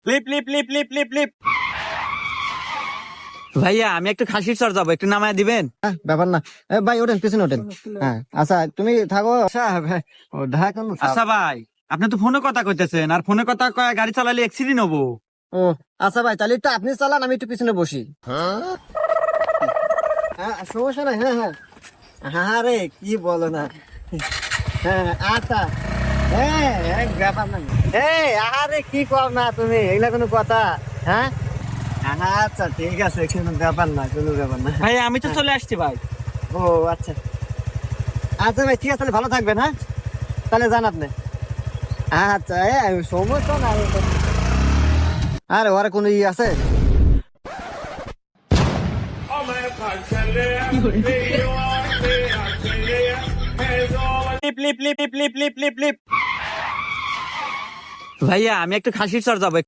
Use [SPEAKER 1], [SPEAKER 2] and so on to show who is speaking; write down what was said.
[SPEAKER 1] Lip লিপ লিপ লিপ লিপ লিপ।
[SPEAKER 2] ভাইয়া আমি একটু খাসির চর যাবো, একটু নামায় দিবেন?
[SPEAKER 3] ব্যাপার না। ভাই ওঠেন, পিছনে ওঠেন। হ্যাঁ আচ্ছা, তুমি থাকো। আচ্ছা ও ঢাকা
[SPEAKER 2] আচ্ছা ভাই, আপনি তো ফোনে কথা কইতেছেন, আর ফোনে কথা কয়ে গাড়ি চালালে অ্যাক্সিডেন্ট হবো।
[SPEAKER 3] ও আচ্ছা ভাই, তাহলে একটু আপনি চালান, আমি একটু পিছনে বসি। হ্যাঁ সমস্যা নাই। হ্যাঁ হ্যাঁ হ্যাঁ রে, কি বলো না। হ্যাঁ আচ্ছা। হ্যাঁ ব্যাপার না। আরে কি কর না তুমি, এগুলা কোনো কথা? হ্যাঁ আচ্ছা ঠিক আছে, কোনো ব্যাপার না, কোনো ব্যাপার না।
[SPEAKER 2] ভাই আমি তো চলে আসছি ভাই।
[SPEAKER 3] ও আচ্ছা আচ্ছা ভাই, ঠিক আছে, তাহলে ভালো থাকবেন। হ্যাঁ তাহলে যান আপনি। আচ্ছা সমস্যা না। আরে ওরা কোনো ই আছে?
[SPEAKER 1] লিপ লিপ লিপ লিপ লিপ লিপ লিপ লিপ।
[SPEAKER 2] ভাইয়া আমি একটু খাসির চর যাবো।